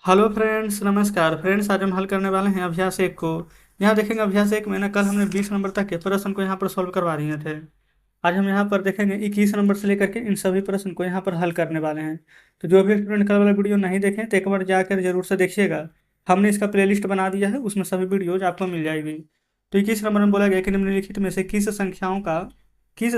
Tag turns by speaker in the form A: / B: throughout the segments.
A: Hello friends, नमस्कार friends. आज हम हल करने वाले हैं अभ्यास एक को। यहाँ देखेंगे अभ्यास एक में ना, कल हमने 20 नंबर तक के प्रश्न को यहाँ पर सॉल्व करवा रहे थे। आज हम यहाँ पर देखेंगे 21 नंबर से लेकर के इन सभी प्रश्न को यहाँ पर हल करने वाले हैं। तो जो भी स्टूडेंट कल वाला वीडियो नहीं देखें तो एक बार जाकर जरूर से देखिएगा। हमने इसका प्लेलिस्ट बना दिया है, उसमें सभी वीडियोज आपको मिल जाएगी। तो 21 नंबर में बोला गया कि निम्नलिखित में से किस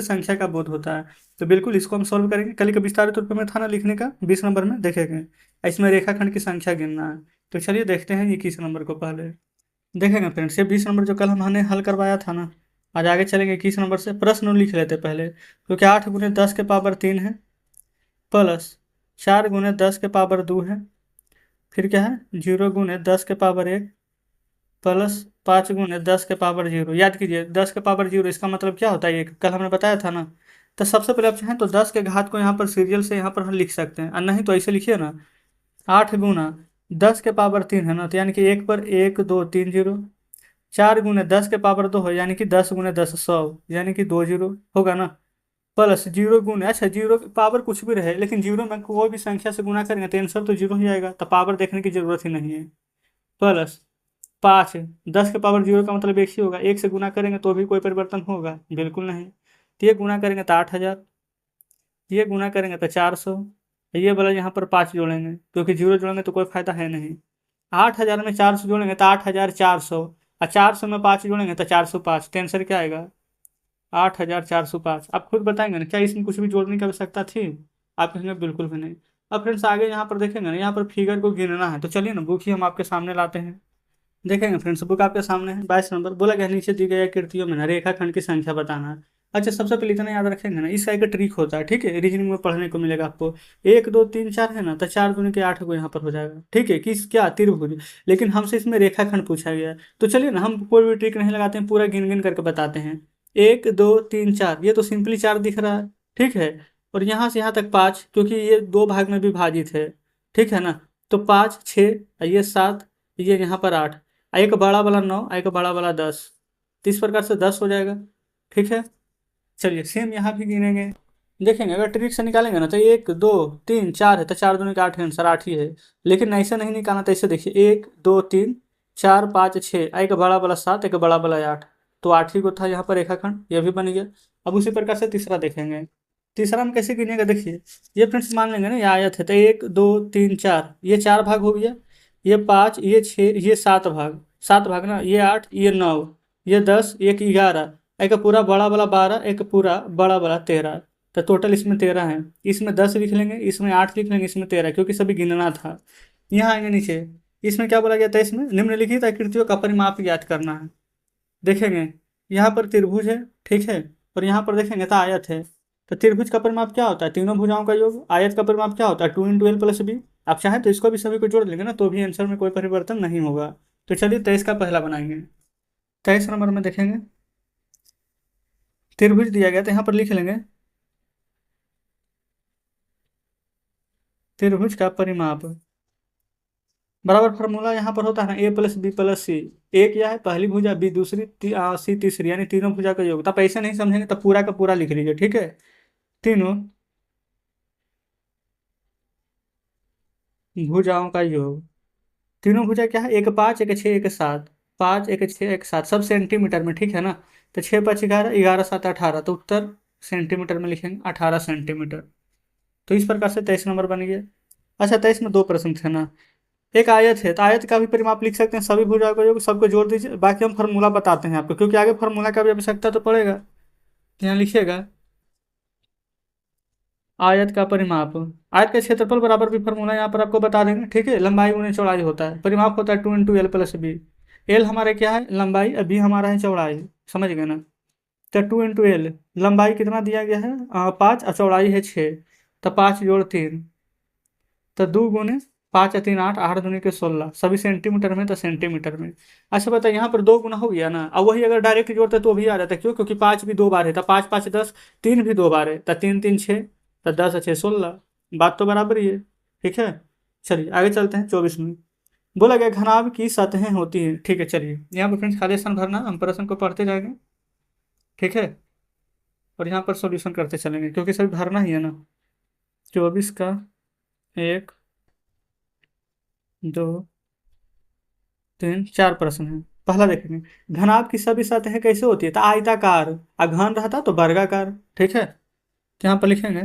A: संख्या का बोध होता है। तो बिल्कुल इसको हम सॉल्व करेंगे। कल का विस्तारित रूप में था ना लिखने का, 20 नंबर में देखेंगे। इसमें रेखाखंड की संख्या गिनना है। तो चलिए देखते हैं 21 नंबर को पहले। देखेंगे फ्रेंड्स, ये 20 नंबर जो कल हमने हल करवाया था ना, आज आगे चलेंगे 21 नंबर से। प्रश्न लिख लेते पहले, क्योंकि 8 × 10 के पावर 3 है, प्लस 4 × 10 के पावर 2 है, फिर क्या है 0 × 10 के पावर 1, प्लस 5 × 10 के पावर 0। याद कीजिए 10 के पावर 0 इसका मतलब क्या होता है, ये कल हमने बताया था ना। तो सबसे पहले आप चाहें तो 10 के घात को यहाँ पर सीरियल से यहाँ पर हम लिख सकते हैं, और नहीं तो ऐसे लिखिए ना, 8 × 10 के पावर 3 है ना, तो यानी कि एक पर 1 2 3 0। 4 × 10 के पावर 2 है, यानी कि 10 × 10 100, यानी कि 2 0 होगा ना। प्लस 0 × अच्छा, जीरो पावर कुछ भी रहे, लेकिन जीरो में कोई भी संख्या से गुना करेंगे तो आंसर तो जीरो ही आएगा, तो पावर देखने की जरूरत ही नहीं है। प्लस 5, 10 के पावर 0 का मतलब एक ही होगा, एक से गुना करेंगे तो भी कोई परिवर्तन होगा, बिल्कुल नहीं। तो ये गुना करेंगे तो 8,000, ये गुना करेंगे तो 400, ये वाला यहाँ पर 5 जोड़ेंगे, क्योंकि जीरो जोड़ेंगे तो कोई फायदा है नहीं। 8,000 में 400 जोड़ेंगे तो 8,400, और 400 में 5 जोड़ेंगे तो 405। तो आंसर क्या आएगा 8,405। आप खुद बताएंगे ना, क्या इसमें कुछ भी जोड़ने की आवश्यकता थी? आप कहेंगे बिल्कुल भी नहीं। अब फ्रेंड्स आगे यहाँ पर देखेंगे ना, यहाँ पर फिगर को गिनना है। तो चलिए ना, बुक ही हम आपके सामने लाते हैं। देखेंगे फ्रेंड्स, बुक आपके सामने है। 22 नंबर बोला गया, नीचे दी गई आकृतियों में ना रेखाखंड की संख्या बताना है। अच्छा, सबसे पहले इतना याद रखेंगे ना, इसका एक ट्रिक होता है, ठीक है, रीजनिंग में पढ़ने को मिलेगा आपको। 1 2 3 4 है ना, तो 4 दूनी के 8 को यहाँ पर हो जाएगा, ठीक है, किस क्या त्रिभुज। लेकिन हमसे इसमें रेखाखंड पूछा गया है। तो चलिए ना, हम कोई भी ट्रिक नहीं लगाते हैं, पूरा गिन गिन करके बताते हैं। 1 2 3 4, ये तो सिंपली 4 दिख रहा है, ठीक है। और यहाँ से यहाँ तक 5, क्योंकि ये दो भाग में विभाजित है, ठीक है ना। तो 5 6, ये 7, ये यहाँ पर 8, एक बड़ा वाला 9, एक बड़ा वाला 10। तो इस प्रकार से 10 हो जाएगा, ठीक है। चलिए सेम यहाँ भी गिनेंगे। देखेंगे अगर ट्रिक से निकालेंगे ना, तो 1 2 3 4 है, तो 4 दूनी के 8 है, आंसर 8 ही है। लेकिन ऐसे नहीं निकालना, तो ऐसे देखिए 1 2 3 4 5 6, एक बड़ा वाला 7, एक बड़ा वाला 8। तो 8 ही को था यहाँ पर रेखाखंड, यह भी बन गया। अब उसी प्रकार से तीसरा देखेंगे। तीसरा हम कैसे गिनेगा, देखिए ये फ्रेंड्स मान लेंगे ना, ये आयत है, तो 1 2 3 4, ये 4 भाग हो गया, ये 5, ये 6, ये 7 भाग, 7 भाग ना, ये 8, ये 9, ये 10, एक 11, एक पूरा बड़ा वाला 12, एक पूरा बड़ा वाला 13। तो टोटल इसमें 13 है। इसमें 10 लिख लेंगे, इसमें 8 लिख लेंगे, इसमें 13, क्योंकि सभी गिनना था। यहाँ आएंगे नीचे, इसमें क्या बोला गया था, इसमें निम्नलिखित आकृतियों का परिमाप ज्ञात करना है। देखेंगे यहाँ पर त्रिभुज है, ठीक है, और यहाँ पर देखेंगे तो आयत है। तो त्रिभुज का परिमाप क्या होता है, तीनों भुजाओं का योग। आयत का परिमाप क्या होता है, 2 × L + B। आप चाहें तो इसको भी सभी को जोड़ लेंगे ना, तो भी आंसर में कोई परिवर्तन नहीं होगा। तो चलिए 23 का पहला बनाएंगे। 23 नंबर में देखेंगे, त्रिभुज दिया गया, तो यहाँ पर लिख लेंगे त्रिभुज का परिमाप बराबर फॉर्मूला यहाँ पर होता है ना, A + B + C। ए क्या है, पहली भुजा, बी दूसरी, सी तीसरी, यानी तीनों भुजा का योग। तब ऐसे नहीं समझेंगे, तब पूरा का पूरा लिख लीजिए, ठीक है। तीनों भुजाओं का योग। तीनों भुजा क्या है, एक 5, एक 6, एक 7। 5 1 6 1 7, सब सेंटीमीटर में, ठीक है ना। तो 6 5 11, 11 7 18, तो उत्तर सेंटीमीटर में लिखेंगे, 18 सेंटीमीटर। तो इस प्रकार से 23 नंबर बन गया। अच्छा, 23 में दो प्रश्न थे ना। एक आयत है, तो आयत का भी परिमाप लिख सकते हैं, सभी भुजाओं का योग, सबको जोड़ दीजिए। बाकी हम फार्मूला बताते हैं आपको, क्योंकि आगे फार्मूला का भी आवश्यकता तो पड़ेगा। तो यहाँ लिखिएगा आयत का परिमाप। आयत का क्षेत्रफल बराबर भी फार्मूला यहाँ पर आपको बता देंगे, ठीक है। लंबाई गुणे चौड़ाई होता है, परिमाप होता है 2 × L + B। एल हमारे क्या है, लंबाई, बी हमारा है चौड़ाई, समझ गए ना। तो 2 × L, लंबाई कितना दिया गया है 5, और चौड़ाई है 6। तो 5 + 3, तो 2 × 5 × 3 8, 8 दूनी के 16, सभी सेंटीमीटर में, तो सेंटीमीटर में। अच्छा बताइए, यहाँ पर 2 गुना हो गया ना, अब वही अगर डायरेक्ट जोड़ते तो भी आ जाता, क्यों, क्योंकि 5 भी 2 बार है, तो 5 5 10, 3 भी 2 बार है, तो 3 3 6, तो 10 6 16। बात तो बराबर ही है, ठीक है। चलिए आगे चलते हैं 24 में। बोला गया घनाभ की सतहें होती हैं, ठीक है। चलिए यहाँ पर फ्रेंड्स खाली स्थान भरना, हम प्रश्न को पढ़ते जाएंगे, ठीक है, और यहाँ पर सॉल्यूशन करते चलेंगे, क्योंकि सभी भरना ही है ना। 24 का 1 दो, तीन, चार प्रश्न है। पहला देखेंगे, घनाभ की सभी सतहें कैसे होती है? तो आयताकार, घन रहता तो वर्गाकार। ठीक है, तो यहाँ पर लिखेंगे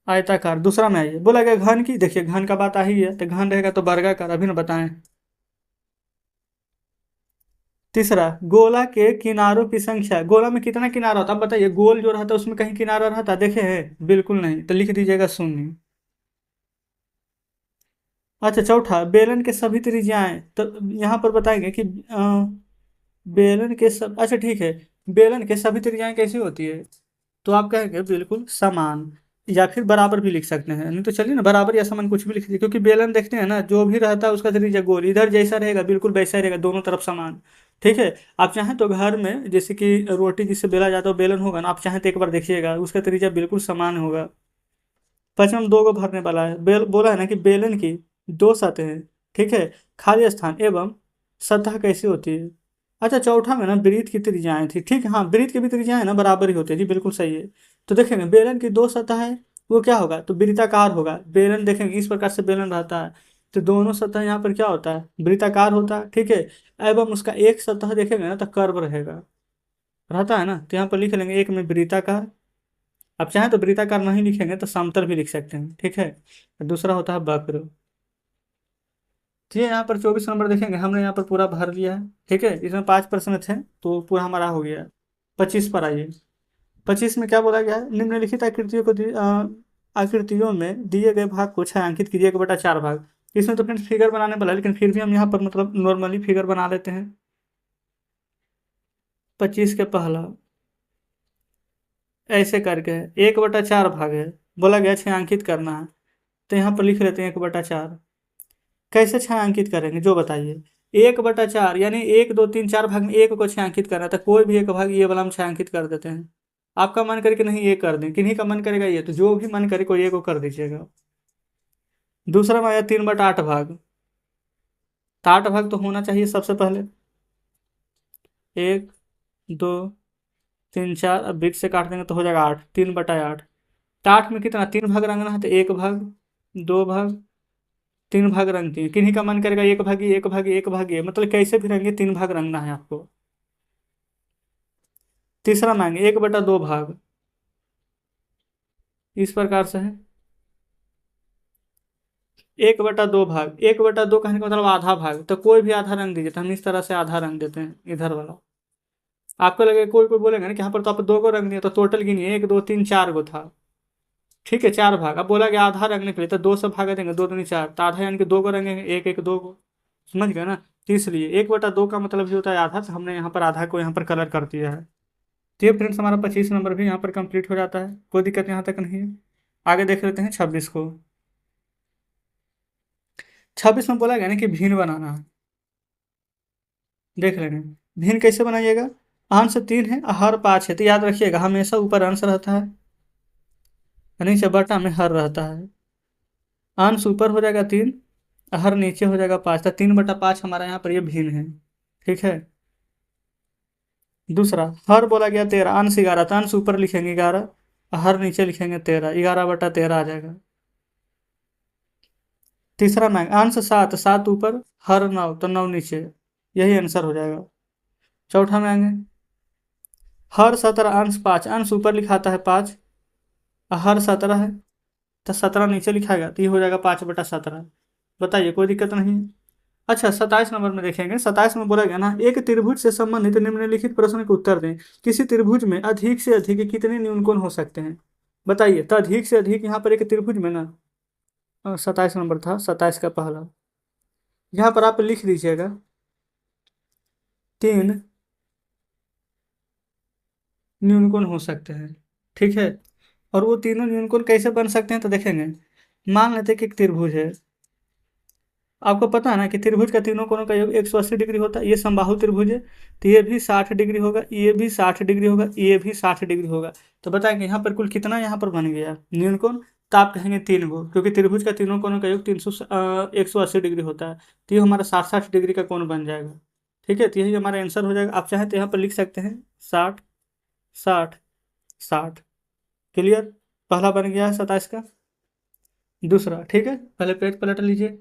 A: आयताकार। दूसरा में आइए, बोला गया घन की, देखिए घन का बात आ ही है, तो घन रहेगा तो वर्गाकार, अभी ना बताएं। तीसरा, गोला के किनारों की संख्या, गोला में कितना किनारा होता है? अब बताइए, गोल जो रहता है उसमें कहीं किनारा रहता है? देखे है, बिल्कुल नहीं, तो लिख दीजिएगा शून्य। अच्छा, चौथा, बेलन के सभी त्रिज्याएं, तो यहाँ पर बताएंगे कि बेलन के सब, अच्छा ठीक है, बेलन के सभी त्रिज्याएं कैसी होती है? तो आप कहेंगे बिल्कुल समान, या फिर बराबर भी लिख सकते हैं। नहीं तो चलिए ना, बराबर या समान कुछ भी लिख दीजिए, क्योंकि बेलन देखते हैं ना, जो भी रहता है उसका त्रिज्या गोल इधर जैसा रहेगा बिल्कुल वैसा ही रहेगा, दोनों तरफ समान। ठीक है, आप चाहें तो घर में जैसे कि रोटी जिससे बेला जाता है बेलन होगा ना, आप चाहें तो एक बार देखिएगा, उसका त्रिज्या बिल्कुल समान होगा। पचम दो को भरने वाला है, बोला है ना कि बेलन की दो सतहें, ठीक है, खाली स्थान एवं सतह कैसी होती है? अच्छा, चौथा में ना वृत्त की त्रिज्याएं थी, ठीक है, हाँ वृत्त की भी त्रिज्याएं ना बराबर ही होती है जी, बिल्कुल सही है। तो देखेंगे बेलन की दो सतह है, वो क्या होगा? तो वृत्ताकार होगा। बेलन देखेंगे इस प्रकार से बेलन रहता है, तो दोनों सतह यहाँ पर क्या होता है? वृत्ताकार होता है। ठीक है, एवं उसका एक सतह देखेंगे ना तो कर्व रहेगा, रहता है ना, तो यहाँ पर लिख लेंगे एक में वृत्ताकार। आप चाहें तो वृत्ताकार नहीं लिखेंगे तो समतल भी लिख सकते हैं। ठीक है, दूसरा होता है वक्र। ठीक है, यहाँ पर 24 नंबर देखेंगे, हमने यहाँ पर पूरा भर लिया है। ठीक है, इसमें 5 प्रश्न थे तो पूरा हमारा हो गया। 25 पर आइए। 25 में क्या बोला गया है? निम्नलिखित आकृतियों को आकृतियों में दिए गए भाग को छायांकित कीजिए 1/4 भाग। इसमें तो फ्रेंड्स फिगर बनाने वाला है, लेकिन फिर भी हम यहाँ पर मतलब नॉर्मली फिगर बना लेते हैं। 25 के पहला ऐसे करके 1/4 भाग है, बोला गया छायांकित करना है, तो यहाँ पर लिख लेते हैं 1/4। कैसे छायांकित करेंगे जो बताइए? 1/4 यानी 1 2 3 4 भाग में एक को छायांकित करना था, कोई भी एक भाग ये वाला हम छायांकित कर देते हैं। आपका मन करे कि नहीं ये कर दें, किन्हीं का मन करेगा ये, तो जो भी मन करे कोई एक को कर दीजिएगा। दूसरा में आया 3/8 भाग, तो 8 भाग तो होना चाहिए सबसे पहले। 1 2 3 4, अब बीच से काट देंगे तो हो जाएगा 8, 3/8। तो 8 में कितना? 3 भाग रंगना है, तो 1 भाग, 2 भाग, 3 भाग रंगती है। किन्हीं का मन करेगा 1 भागी 1 भागी 1 भागी, मतलब कैसे भी रंगे 3 भाग रंगना है आपको। तीसरा मांगे 1/2 भाग, इस प्रकार से है 1/2 भाग। 1/2 कहने का मतलब आधा भाग, तो कोई भी आधा रंग दीजिए, तो हम इस तरह से आधा रंग देते हैं इधर वाला। आपको लगेगा, कोई कोई बोलेगा ना कि यहाँ पर तो आप दो को रंग दिए, तो टोटल गिनिए 1 2 3 4 गो था। ठीक है, 4 भाग। अब बोला गया आधा रंगने के लिए, तो दो से भाग देंगे, 2 2 4, तो आधा यानी कि दो को रंगेंगे, एक एक दो को। समझ गए ना? तो इसलिए 1/2 का मतलब जो होता है आधा, तो हमने यहाँ पर आधा को यहाँ पर कलर कर दिया है। तो ये फ्रेंड्स हमारा 25 नंबर भी यहाँ पर कंप्लीट हो जाता है, कोई दिक्कत यहाँ तक नहीं है। आगे देख लेते हैं 26 को। 26 में बोला गया ना कि भिन्न बनाना है, देख लेंगे। भिन्न कैसे बनाइएगा? अंश 3 है, हर 5 है, तो याद रखिएगा हमेशा ऊपर अंश रहता है, नीचे बटा में हर रहता है। अंश ऊपर हो जाएगा 3, हर नीचे हो जाएगा 5, तो 3/5 हमारा यहाँ पर ये भिन्न है। ठीक है, दूसरा हर बोला गया 13, अंश 11, तो अंश ऊपर लिखेंगे 11, हर नीचे लिखेंगे 13, 11/13 आ जाएगा। तीसरा में अंश 7, 7 ऊपर, हर 9, तो 9 नीचे, यही आंसर हो जाएगा। चौथा में आएंगे हर 17, अंश 5, अंश ऊपर लिखाता है 5, हर 17 है, तो 17 नीचे लिखाएगा, तो ये हो जाएगा 5/17। बताइए, कोई दिक्कत नहीं है। अच्छा, 27 नंबर में देखेंगे। 27 में बोला गया ना, एक त्रिभुज से संबंधित निम्नलिखित प्रश्न के उत्तर दें। किसी त्रिभुज में अधिक से अधिक कितने न्यूनकोण हो सकते हैं? बताइए, तो अधिक से अधिक यहाँ पर एक त्रिभुज में ना, 27 नंबर था, 27 का पहला, यहाँ पर आप लिख दीजिएगा 3 न्यूनकोण हो सकते हैं। ठीक है, और वो तीनों न्यूनकोण कैसे बन सकते हैं? तो देखेंगे, मान लेते हैं कि एक त्रिभुज है, आपको पता है ना कि त्रिभुज का तीनों कोणों का योग 180 डिग्री होता है। ये समबाहु त्रिभुज है, तो ये भी 60 डिग्री होगा, ये भी 60 डिग्री होगा, ये भी 60 डिग्री होगा। तो बताएंगे यहाँ पर कुल कितना यहाँ पर बन गया न्यूनकोण? तो आप कहेंगे 3 गो, क्योंकि त्रिभुज का तीनों कोणों का योग 180 डिग्री होता है, तो ये हमारा 60 डिग्री का कोण बन जाएगा। ठीक है, तो यही हमारा आंसर हो जाएगा। आप चाहें तो यहाँ पर लिख सकते हैं 60 60 60। क्लियर? पहला बन गया है 27 का। दूसरा, ठीक है, पहले पेज पलट लीजिए।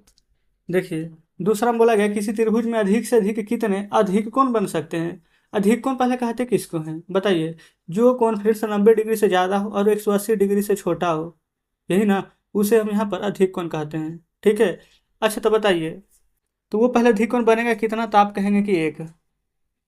A: देखिए, दूसरा में बोला गया किसी त्रिभुज में अधिक से अधिक कितने अधिक कोण बन सकते हैं। अधिक कोण पहले कहते किसको हैं बताइए। जो कोण फिर से 90 डिग्री से ज़्यादा हो और 180 डिग्री से छोटा हो, यही ना, उसे हम यहाँ पर अधिक कोण कहते हैं। ठीक है। अच्छा तो बताइए, तो वो पहले अधिक कोण बनेगा कितना, तो आप कहेंगे कि एक।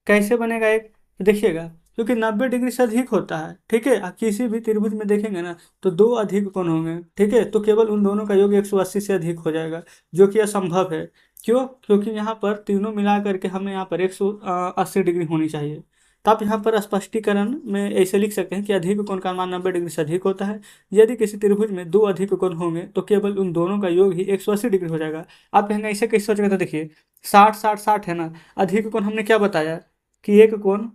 A: कैसे बनेगा एक, तो देखिएगा, क्योंकि 90 डिग्री से अधिक होता है, ठीक है, आप किसी भी त्रिभुज में देखेंगे ना, तो दो अधिक कोण होंगे, ठीक है, तो केवल उन दोनों का योग 180 से अधिक हो जाएगा, जो कि असंभव है। क्यों, क्योंकि यहाँ पर तीनों मिला करके हमें यहाँ पर 180 डिग्री होनी चाहिए। तो आप यहाँ पर स्पष्टीकरण में ऐसे लिख सकते हैं कि अधिक कोण का मान 90 डिग्री से अधिक होता है। यदि किसी त्रिभुज में दो अधिक कोण होंगे तो केवल उन दोनों का योग ही 180 डिग्री हो जाएगा। आप कहेंगे ऐसे कैसे सोचेगा, तो देखिए 60 60 60 है ना, अधिक कोण हमने क्या बताया कि एक कोण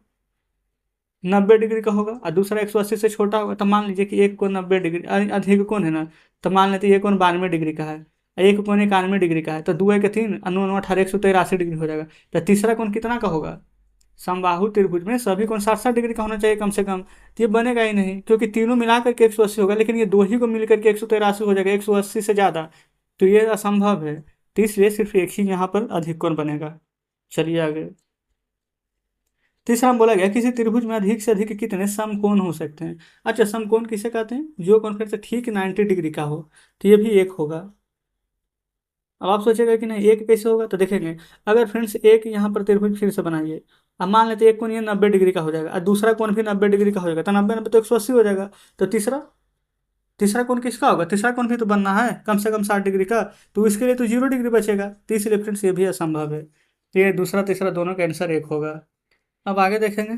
A: 90 डिग्री का होगा और दूसरा 180 से छोटा होगा। तो मान लीजिए कि एक कोण 90 डिग्री अधिक कोण है ना, तो मान लेते हैं ये कोण 92 डिग्री का है, एक कोण 91 डिग्री का है, तो दो एक तीन, अनु 18 183 डिग्री हो जाएगा। तो तीसरा कोण कितना का होगा। समबाहु त्रिभुज में सभी कोण 60 60 डिग्री का होना चाहिए कम से कम। तो ये बनेगा ही नहीं, क्योंकि तीनों मिलाकर के 180 होगा, लेकिन ये दो ही को मिलकर के 183 हो जाएगा, 180 से ज़्यादा। तो ये असंभव है। तो इसलिए सिर्फ एक ही यहाँ पर अधिक कोण बनेगा। चलिए आगे। तीसरा में बोला गया किसी त्रिभुज में अधिक से अधिक कितने समकोण हो सकते हैं। अच्छा, समकोण किसे कहते हैं, जो कोण फिर से ठीक 90 डिग्री का हो। तो ये भी एक होगा। अब आप सोचेगा कि नहीं एक कैसे होगा, तो देखेंगे, अगर फ्रेंड्स एक यहाँ पर त्रिभुज फिर से बनाइए। अब मान लेते हैं एक कोण ये 90 डिग्री का हो जाएगा और दूसरा कोण भी 90 डिग्री का हो जाएगा, तो 90 90 तो 180 हो जाएगा। तो तीसरा तीसरा कोण किसका होगा, तीसरा कोण भी तो बनना है कम से कम 60 डिग्री का। तो इसके लिए तो 0 डिग्री बचेगा। तो इसलिए फ्रेंड्स ये भी असंभव है। तो ये दूसरा तीसरा दोनों का आंसर एक होगा। अब आगे देखेंगे,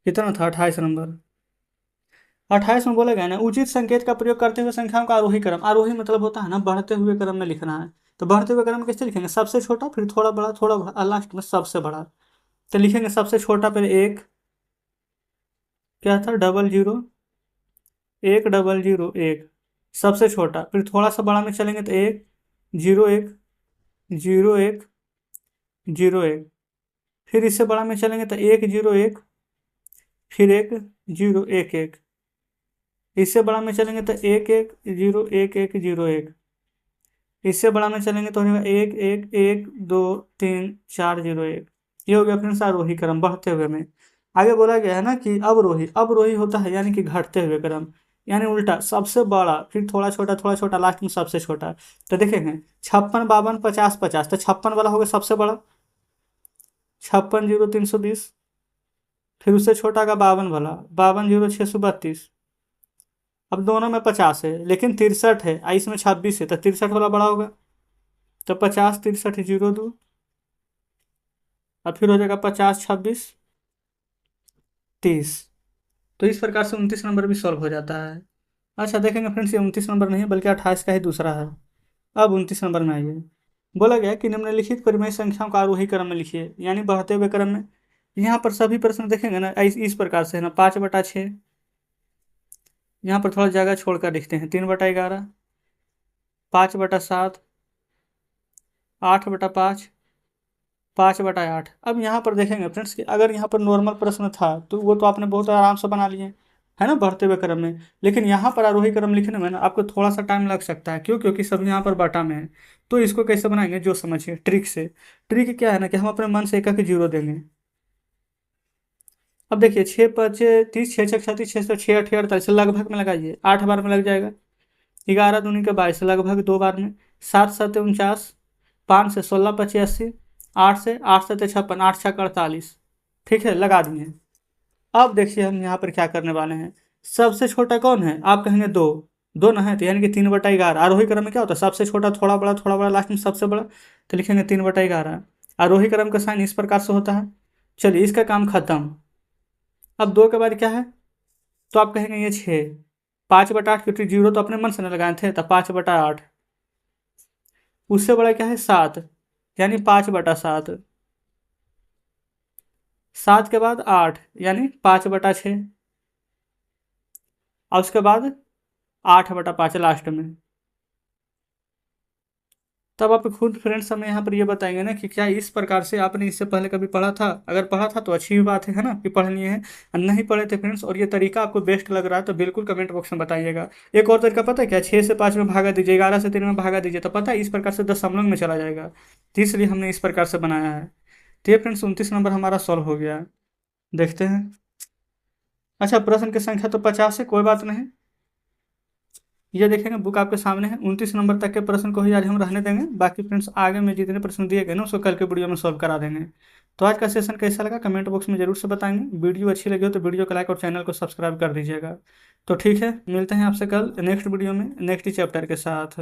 A: कितना था 28 नंबर। 28 में बोला गया ना, उचित संकेत का प्रयोग करते हुए संख्याओं का आरोही क्रम। आरोही मतलब होता है ना बढ़ते हुए क्रम में लिखना है। तो बढ़ते हुए क्रम में कैसे लिखेंगे, सबसे छोटा फिर थोड़ा बड़ा थोड़ा बड़ा और लास्ट में सबसे बड़ा। तो लिखेंगे सबसे छोटा पहले एक, क्या था, 00, 1 00 1, सबसे छोटा, फिर थोड़ा सा बड़ा में चलेंगे तो 1 01 01 01, फिर इससे बड़ा में चलेंगे तो 1 01, फिर 1 0 1 1, इससे बड़ा में चलेंगे तो 1 1 0 1 1 0 1, इससे बड़ा में चलेंगे तो हो जाएगा 1 1 1 2 3 4 0 1। ये हो गया फ्रेंड्स आरोही क्रम बढ़ते हुए में। आगे बोला गया है ना कि अवरोही, अवरोही होता है यानी कि घटते हुए क्रम, यानी उल्टा, सबसे बड़ा फिर थोड़ा छोटा लास्ट में सबसे छोटा। तो देखेंगे 56 52 50 50, तो 56 वाला होगा सबसे बड़ा, 56 0 320, फिर उससे छोटा का 52 वाला, 52 0 632। अब दोनों में 50 है लेकिन 63 है, इसमें 26 है, तो 63 वाला बड़ा होगा। तो 50 63 02, और फिर हो जाएगा 50 26 30। तो इस प्रकार से 29 नंबर भी सॉल्व हो जाता है। अच्छा देखेंगे फ्रेंड्स, ये 29 नंबर नहीं है बल्कि 28 का ही दूसरा है। अब 29 नंबर में आइए। बोला गया कि निम्नलिखित परिमेय संख्याओं का आरोही क्रम में लिखिए, यानी बढ़ते हुए क्रम में। यहाँ पर सभी प्रश्न देखेंगे ना इस प्रकार से है ना, 5/6, यहाँ पर थोड़ा जगह छोड़कर लिखते हैं, 3/11, 5/7, 8/5, 5/8। अब यहाँ पर देखेंगे फ्रेंड्स कि अगर यहाँ पर नॉर्मल प्रश्न था तो वो तो आपने बहुत आराम से बना लिए, है ना, बढ़ते हुए क्रम में। लेकिन यहाँ पर आरोही क्रम लिखने में ना आपको थोड़ा सा टाइम लग सकता है। क्यों, क्योंकि सब यहाँ पर बाटा में है। तो इसको कैसे बनाएंगे, जो समझिए ट्रिक से। ट्रिक क्या है ना कि हम अपने मन से एक एक जीरो देंगे। अब देखिए 6 5 30, 6 6 36, 6 6 8 48, लगभग में लगाइए, 8 बार में लग जाएगा। 11 दूनी के 22, लगभग 2 बार में। 7 7 49, 5 से 16 85, 8 7 56, 8 6 48। ठीक है, लगा दिए। अब देखिए हम यहाँ पर क्या करने वाले हैं। सबसे छोटा कौन है, आप कहेंगे दो, दो ना है, तो यानी कि 3/11। आरोही क्रम में क्या होता है, सबसे छोटा थोड़ा बड़ा लास्ट में सबसे बड़ा। तो लिखेंगे 3/11। आरोही क्रम का साइन इस प्रकार से होता है। चलिए इसका काम खत्म। अब 2 के बाद क्या है, तो आप कहेंगे ये 6। 5/8, क्योंकि जीरो तो अपने मन से न लगाए थे, तो 5/8। उससे बड़ा क्या है 7, यानी 5/7। 7 के बाद 8, यानी 5/6। और उसके बाद 8/5 लास्ट में। तब आप खुद फ्रेंड्स हमें यहाँ पर ये बताएंगे ना कि क्या इस प्रकार से आपने इससे पहले कभी पढ़ा था। अगर पढ़ा था तो अच्छी बात है ना, कि पढ़ लिए हैं। और नहीं पढ़े थे फ्रेंड्स और ये तरीका आपको बेस्ट लग रहा है तो बिल्कुल कमेंट बॉक्स में बताइएगा। एक और तरीका पता है क्या, 6 से 5 में भागा दीजिए, 11 से 3 में भागा दीजिए, तो पता है इस प्रकार से दशमलव में चला जाएगा। तो इसलिए हमने इस प्रकार से बनाया है। तो ये फ्रेंड्स 29 नंबर हमारा सॉल्व हो गया। देखते हैं। अच्छा, प्रश्न की संख्या तो 50 है, कोई बात नहीं। ये देखेंगे बुक आपके सामने है, 29 नंबर तक के प्रश्न को ही आज हम रहने देंगे। बाकी फ्रेंड्स आगे में जितने प्रश्न दिए गए ना उसको कल के वीडियो में सॉल्व करा देंगे। तो आज का सेशन कैसा लगा कमेंट बॉक्स में जरूर से बताएंगे। वीडियो अच्छी लगी हो तो वीडियो को लाइक और चैनल को सब्सक्राइब कर दीजिएगा। तो ठीक है, मिलते हैं आपसे कल नेक्स्ट वीडियो में नेक्स्ट चैप्टर के साथ।